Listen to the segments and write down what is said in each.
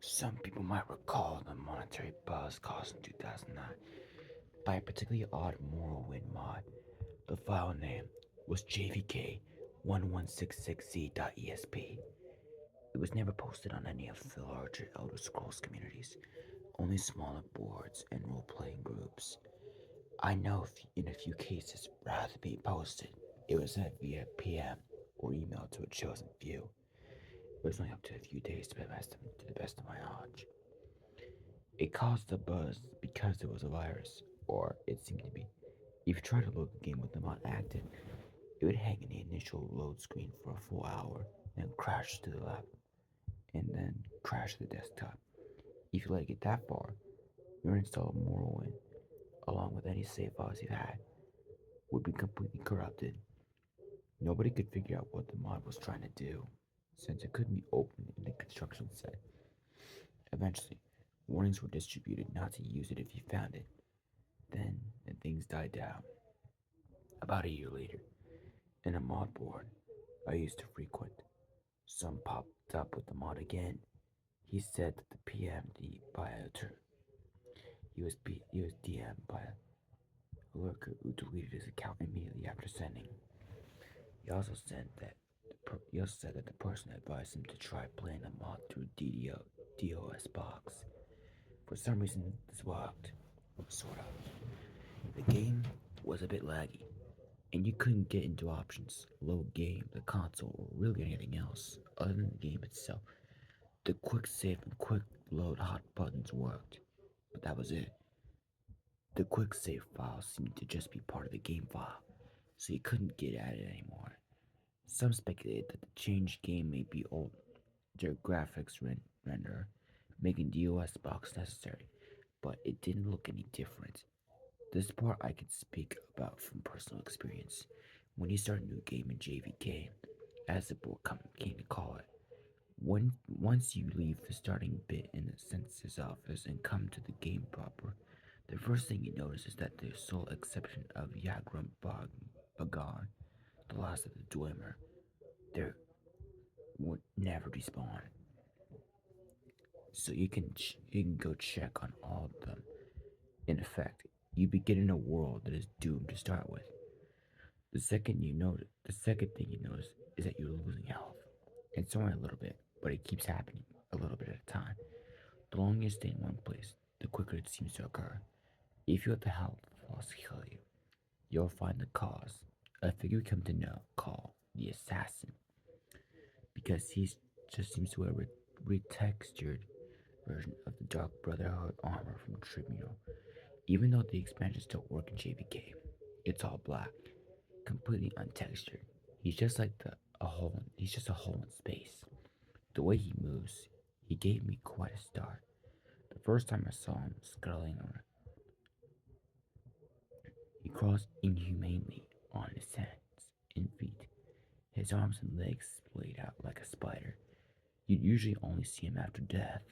Some people might recall the monetary buzz caused in 2009 by a particularly odd Morrowind mod. The file name was jvk1166z.esp. It was never posted on any of the larger Elder Scrolls communities, only smaller boards and role-playing groups. I know in a few cases, rather than being posted, it was sent via PM or email to a chosen few. It was only up to a few days to the best of my knowledge. It caused a buzz because it was a virus, or it seemed to be. If you tried to load the game with the mod active, it would hang in the initial load screen for a full hour, then crash to the left, and then crash to the desktop. If you let it get that far, your install of Morrowind, along with any save files you had, would be completely corrupted. Nobody could figure out what the mod was trying to do, since it couldn't be opened in the construction set. Eventually, warnings were distributed not to use it if you found it. Then, things died down. About a year later, in a mod board I used to frequent, some popped up with the mod again. He said that the PMD by a he was DM'd by a lurker who deleted his account immediately after sending. He also said that the person advised him to try playing the mod through DOS box. For some reason, this worked, sort of. The game was a bit laggy, and you couldn't get into options, load game, the console, or really anything else other than the game itself. The quick save and quick load hot buttons worked, but that was it. The quick save file seemed to just be part of the game file, so you couldn't get at it anymore. Some speculated that the changed game may be older graphics render, making the OS box necessary, but it didn't look any different. This part I can speak about from personal experience. When you start a new game in JVK, as the board came to call it, once you leave the starting bit in the census office and come to the game proper, the first thing you notice is that the sole exception of Yagrum Bagar, the last of the Dwemer, there would never respawn. So you can go check on all of them. In effect, you begin in a world that is doomed to start with. The second thing you notice is that you're losing health. It's only a little bit, but it keeps happening a little bit at a time. The longer you stay in one place, the quicker it seems to occur. If you let the health loss kill you, you'll find the cause. A figure you come to know called the assassin, because he just seems to have a retextured version of the Dark Brotherhood armor from Tribunal. Even though the expansions don't work in JVK, it's all black, completely untextured. He's just like he's just a hole in space. The way he moves, he gave me quite a start. The first time I saw him scuttling around, he crawls inhumanely on his hands and feet, his arms and legs splayed out like a spider. You'd usually only see him after death,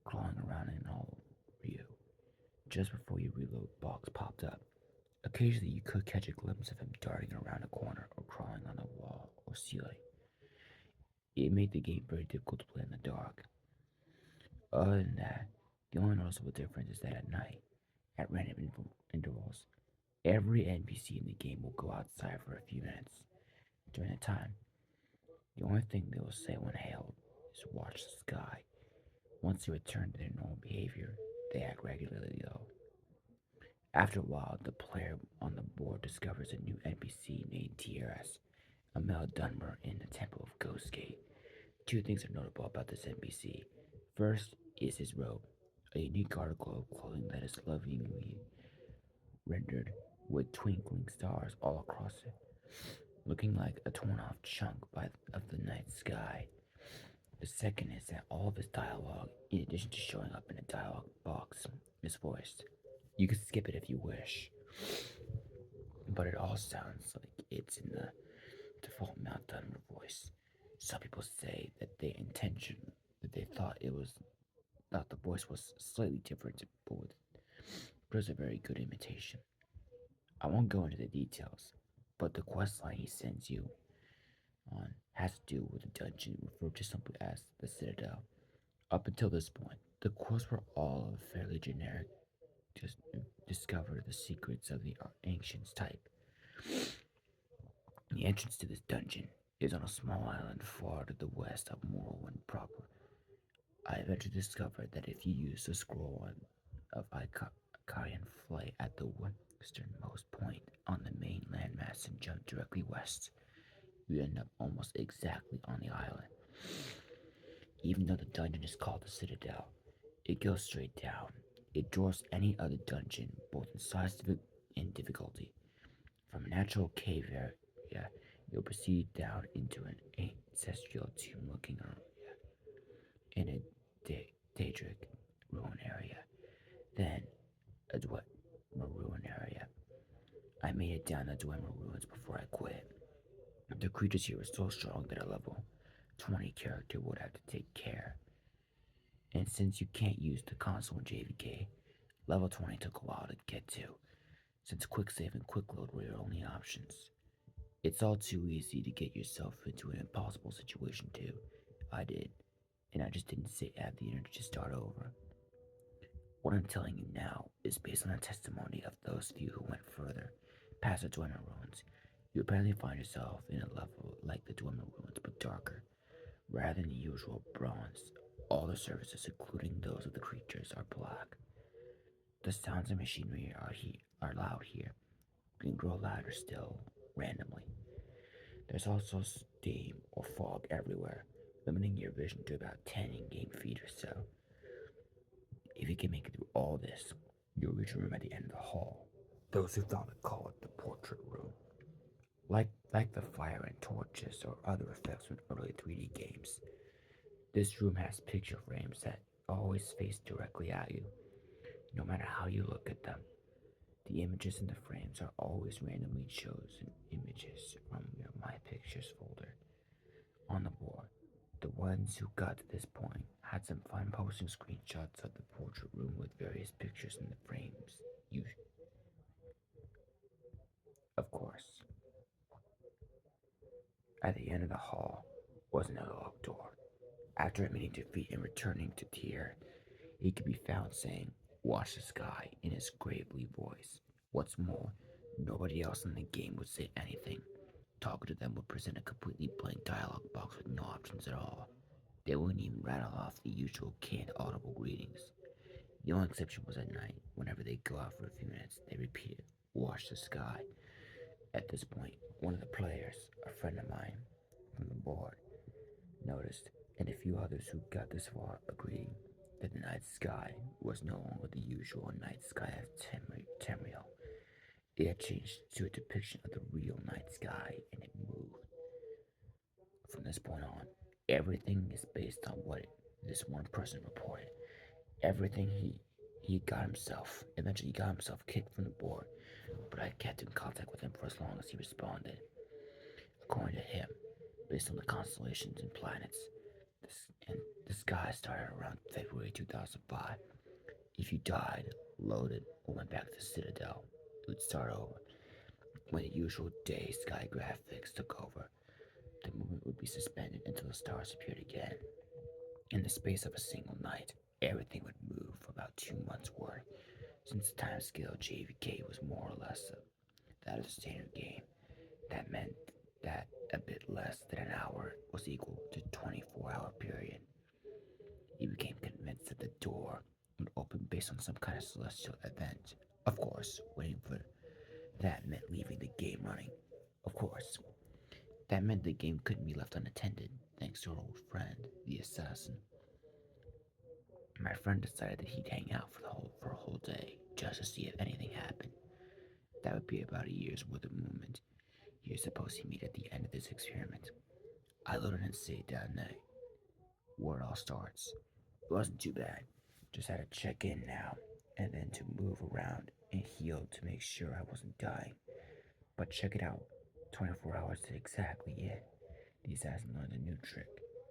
crawling around in all over you. Just before your reload box popped up, occasionally you could catch a glimpse of him darting around a corner or crawling on a wall or ceiling. It made the game very difficult to play in the dark. Other than that, the only noticeable difference is that at night, at random intervals, every NPC in the game will go outside for a few minutes. During that time, the only thing they will say when hailed is watch the sky. Once they return to their normal behavior, they act regularly though. After a while, the player on the board discovers a new NPC named TRS, a male Dunmer in the Temple of Ghostgate. Two things are notable about this NPC. First is his robe, a unique article of clothing that is lovingly rendered with twinkling stars all across it, looking like a torn off chunk of the night sky. The second is that all of his dialogue, in addition to showing up in a dialogue box, is voiced. You can skip it if you wish, but it all sounds like it's in the default Mount Dunmer voice. Some people say that they thought the voice was slightly different, but it was a very good imitation. I won't go into the details, but the quest line he sends you on has to do with a dungeon referred to simply as the Citadel. Up until this point, the quests were all fairly generic. Just discover the secrets of the ancients type. The entrance to this dungeon is on a small island far to the west of Morrowind proper. I eventually discovered that if you use the scroll of Icarian Flight at the westernmost point on the main landmass and jump directly west, you end up almost exactly on the island. Even though the dungeon is called the Citadel, it goes straight down. It dwarfs any other dungeon, both in size and difficulty. From a natural cave area, you'll proceed down into an ancestral tomb looking in a Daedric ruin area. Then a Dwemer ruin area. I made it down the Dwemer ruins before I quit. The creatures here are so strong that a level 20 character would have to take care. And since you can't use the console in JVK, level 20 took a while to get to, since quick save and quick load were your only options. It's all too easy to get yourself into an impossible situation too. I did, and I just didn't have the energy to start over. What I'm telling you now is based on the testimony of those few who went further, past the Dwemer ruins. You apparently find yourself in a level like the Dwemer ruins, but darker. Rather than the usual bronze, all the surfaces, including those of the creatures, are black. The sounds of machinery are loud here, and grow louder still, randomly. There's also steam or fog everywhere, limiting your vision to about 10 in-game feet or so. If you can make it through all this, you'll reach a room at the end of the hall. Those who found it call it the portrait room. Like the fire and torches or other effects from early 3D games, this room has picture frames that always face directly at you, no matter how you look at them. The images in the frames are always randomly chosen images from your My Pictures folder on the board. The ones who got to this point had some fun posting screenshots of the portrait room with various pictures in the frames. You, of course, at the end of the hall was another locked door. After admitting defeat and returning to Tyr, he could be found saying, "Watch the sky," in his gravely voice. What's more, nobody else in the game would say anything. Talking to them would present a completely blank dialogue box with no options at all. They wouldn't even rattle off the usual canned audible greetings. The only exception was at night. Whenever they go out for a few minutes, they repeated, "Watch the sky." At this point, one of the players, a friend of mine from the board, noticed, and a few others who got this far agreed that the night sky was no longer the usual night sky of Tamriel. It had changed to a depiction of the real night sky, and it moved. From this point on, everything is based on what this one person reported. Everything he got himself. Eventually, he got himself kicked from the board, but I kept in contact with him for as long as he responded. According to him, based on the constellations and planets, the sky started around February 2005. If you died, loaded, or went back to the Citadel, it would start over. When the usual day sky graphics took over, the movement would be suspended until the stars appeared again. In the space of a single night, everything would move for about 2 months' worth. Since the time scale JVK was more or less that of the standard game, that meant that a bit less than an hour was equal to a 24-hour period. He became convinced that the door would open based on some kind of celestial event. Of course, waiting for that meant leaving the game running. Of course, that meant the game couldn't be left unattended, thanks to our old friend, the assassin. My friend decided that he'd hang out for a whole day, just to see if anything happened. That would be about a year's worth of movement. You're supposed to meet at the end of this experiment. I loaded and saved that night, where it all starts. It wasn't too bad. Just had to check in now, and then to move around and heal to make sure I wasn't dying. But check it out, 24 hours is exactly it. The assassin learned a new trick.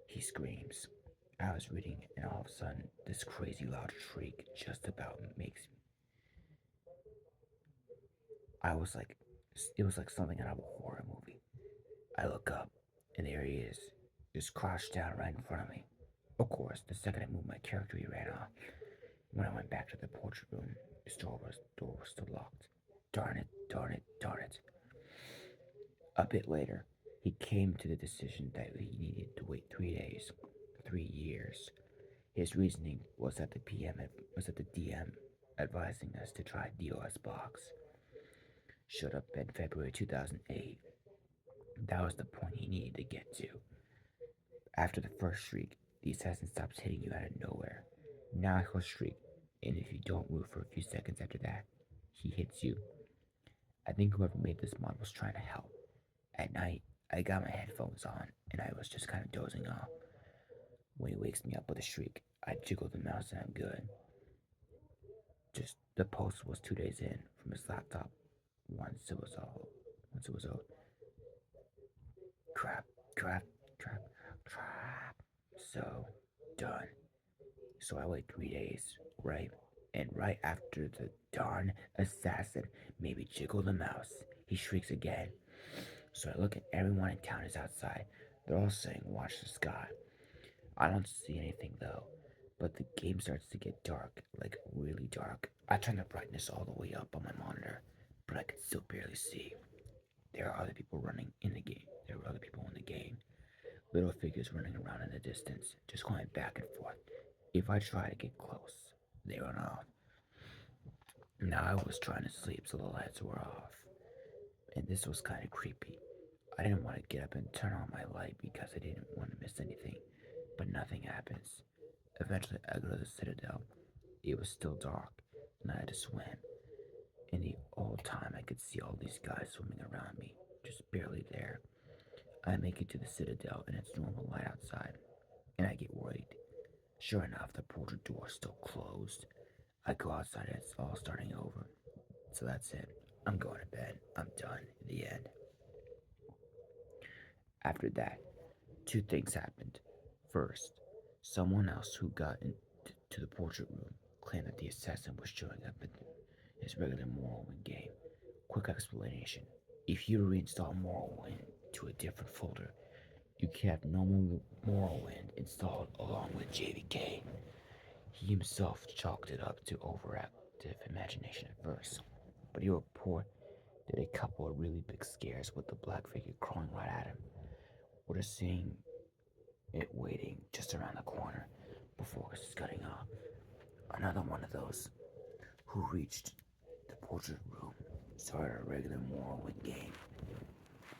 He screams. I was reading, and all of a sudden, this crazy loud shriek just about makes me. It was like something out of a horror movie. I look up, and there he is, just crouched down right in front of me. Of course, the second I moved my character, he ran off. When I went back to the portrait room, his door was still locked. Darn it, darn it, darn it. A bit later, he came to the decision that he needed to wait 3 days, 3 years. His reasoning was that the DM advising us to try DOS box showed up in February 2008. That was the point he needed to get to. After the first shriek, the assassin stops hitting you out of nowhere. Now he'll shriek, and if you don't move for a few seconds after that, he hits you. I think whoever made this mod was trying to help. At night, I got my headphones on, and I was just kind of dozing off. When he wakes me up with a shriek, I jiggle the mouse and I'm good. Just the post was 2 days in from his laptop. Once it was all crap, crap, crap, crap. So done. So I wait 3 days, right? And right after the darn assassin made me jiggle the mouse, he shrieks again. So I look at everyone in town is outside. They're all saying, "Watch the sky." I don't see anything though. But the game starts to get dark, like really dark. I turn the brightness all the way up on my monitor, but I can still barely see. There are other people running in the game. There were other people in the game. Little figures running around in the distance, just going back and forth. If I try to get close, they run off. Now I was trying to sleep so the lights were off, and this was kind of creepy. I didn't want to get up and turn on my light because I didn't want to miss anything, but nothing happens. Eventually, I go to the Citadel. It was still dark, and I had to swim. In the old time, I could see all these guys swimming around me, just barely there. I make it to the Citadel, and it's normal light outside, and I get worried. Sure enough, the portal door is still closed. I go outside, and it's all starting over. So that's it. I'm going to bed. I'm done. The end. After that, two things happened. First, someone else who got into the portrait room claimed that the assassin was showing up in his regular Morrowind game. Quick explanation. If you reinstall Morrowind to a different folder, you can have normal Morrowind installed along with JVK. He himself chalked it up to overactive imagination at first, but he reported a couple of really big scares with the black figure crawling right at him. We're just seeing it waiting just around the corner before it's cutting off. Another one of those who reached the portrait room started a regular Morrowind game,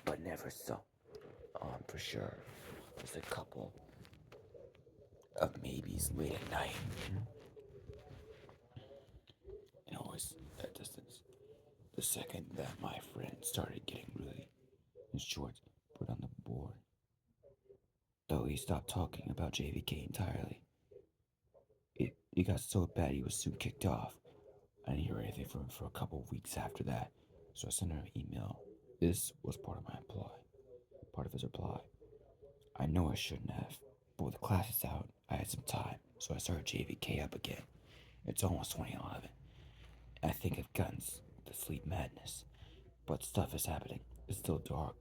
but never saw for sure. There's a couple of maybes late at night, and always at distance. The second that my friend started getting really his shorts put on the board, though he stopped talking about JVK entirely. It got so bad he was soon kicked off. I didn't hear anything from him for a couple of weeks after that, so I sent him an email. This was part of his reply. I know I shouldn't have, but with the classes out, I had some time, so I started JVK up again. It's almost 2011. I think I've gotten the sleep madness, but stuff is happening. It's still dark.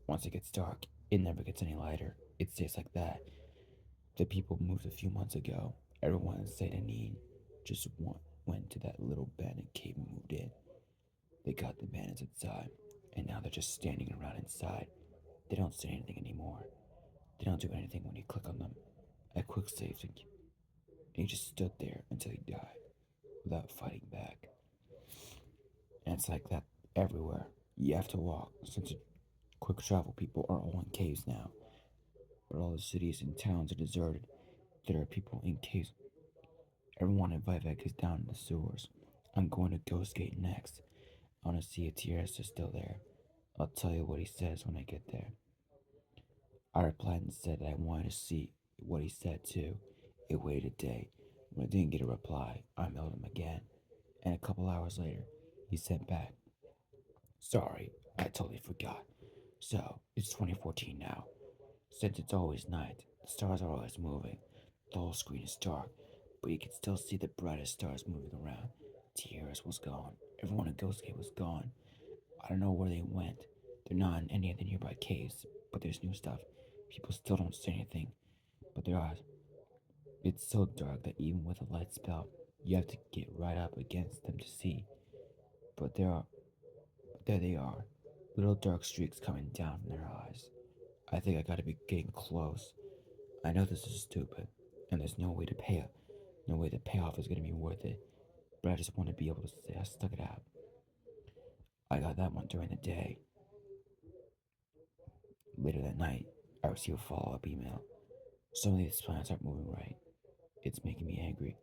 Once it gets dark, it never gets any lighter. It stays like that. The people moved a few months ago. Everyone in St. Anine just went to that little abandoned cave and moved in. They got the bandits inside, and now they're just standing around inside. They don't say anything anymore. They don't do anything when you click on them. I quick saved and he just stood there until he died without fighting back. And it's like that everywhere. You have to walk since quick travel people are all in caves now. But all the cities and towns are deserted. There are people in caves. Everyone in Vivek is down in the sewers. I'm going to Ghostgate next. I want to see if Tierras is still there. I'll tell you what he says when I get there. I replied and said that I wanted to see what he said too. It waited a day. When I didn't get a reply, I mailed him again. And a couple hours later, he sent back, "Sorry, I totally forgot. So, it's 2014 now. Since it's always night, the stars are always moving. The whole screen is dark, but you can still see the brightest stars moving around. Tierras was gone. Everyone in Ghostgate was gone. I don't know where they went. They're not in any of the nearby caves, but there's new stuff. People still don't say anything, but there are It's so dark that even with a light spell, you have to get right up against them to see. But there they are, little dark streaks coming down from their eyes. I think I gotta be getting close. I know this is stupid, and there's no way the payoff is gonna be worth it. But I just want to be able to say I stuck it out. I got that one during the day. Later that night, I received a follow-up email. Some of these plans aren't moving right. It's making me angry.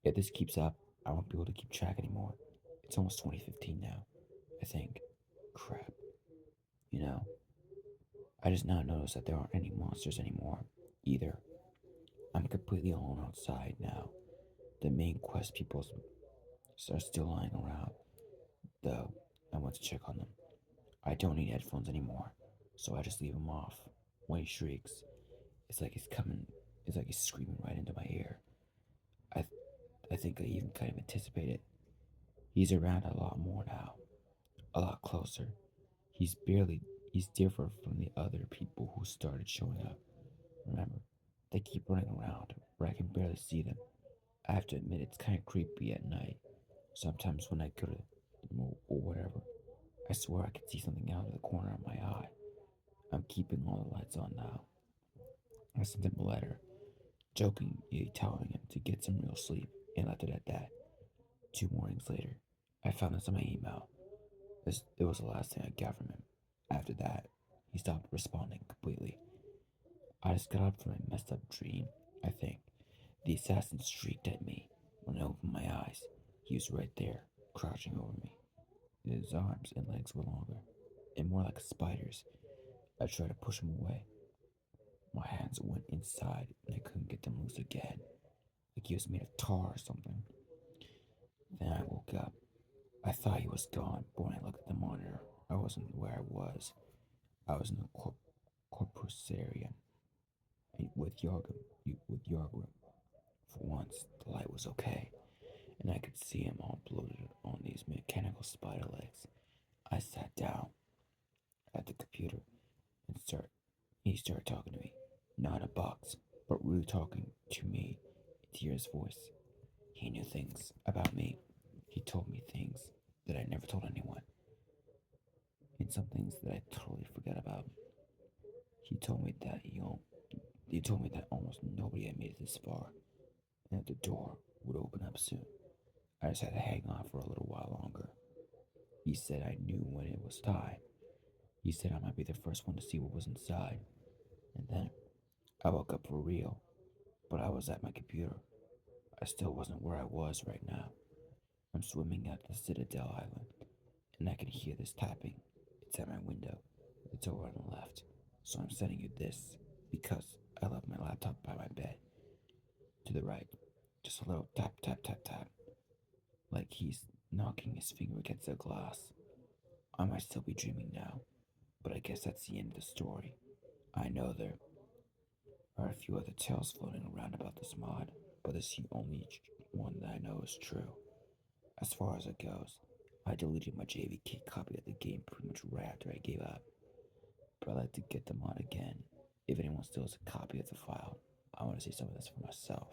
If this keeps up, I won't be able to keep track anymore. It's almost 2015 now, I think. Crap. You know, I just now noticed that there aren't any monsters anymore, either. I'm completely alone outside now. The main quest people are still lying around, though I went to check on them. I don't need headphones anymore, so I just leave them off. When he shrieks, it's like he's coming, it's like he's screaming right into my ear. I, I think I even kind of anticipate it. He's around a lot more now, a lot closer. He's different from the other people who started showing up. Remember, they keep running around where I can barely see them. I have to admit, it's kind of creepy at night. Sometimes when I go to or whatever, I swear I can see something out of the corner of my eye. I'm keeping all the lights on now. I sent him a letter, jokingly telling him to get some real sleep, and left it at that. 2 mornings later, I found this on my email. It was the last thing I got from him. After that, he stopped responding completely. I just got up from a messed up dream, I think. The assassin shrieked at me. When I opened my eyes, he was right there, crouching over me. His arms and legs were longer, and more like a spider's. I tried to push him away. My hands went inside, and I couldn't get them loose again, like he was made of tar or something. Then I woke up. I thought he was gone, but when I looked at the monitor, I wasn't where I was. I was in the corpusarium with Yorgrim. For once, the light was okay, and I could see him all bloated on these mechanical spider legs. I sat down at the computer and he started talking to me. Not in a box, but really talking to me. To hear his voice. He knew things about me. He told me things that I never told anyone, and some things that I totally forgot about. He told me that he told me that almost nobody had made it this far, and that the door would open up soon. I just had to hang on for a little while longer. He said I knew when it was time. He said I might be the first one to see what was inside. And then I woke up for real, but I was at my computer. I still wasn't where I was right now. I'm swimming at the Citadel Island, and I can hear this tapping. It's at my window. It's over on the left. So I'm sending you this because I left my laptop by my bed. To the right, just a little tap, tap, tap, tap, like he's knocking his finger against the glass. I might still be dreaming now, but I guess that's the end of the story. I know there are a few other tales floating around about this mod, but this is the only one that I know is true. As far as it goes, I deleted my JVK copy of the game pretty much right after I gave up, but I'd like to get the mod again. If anyone still has a copy of the file, I want to see some of this for myself.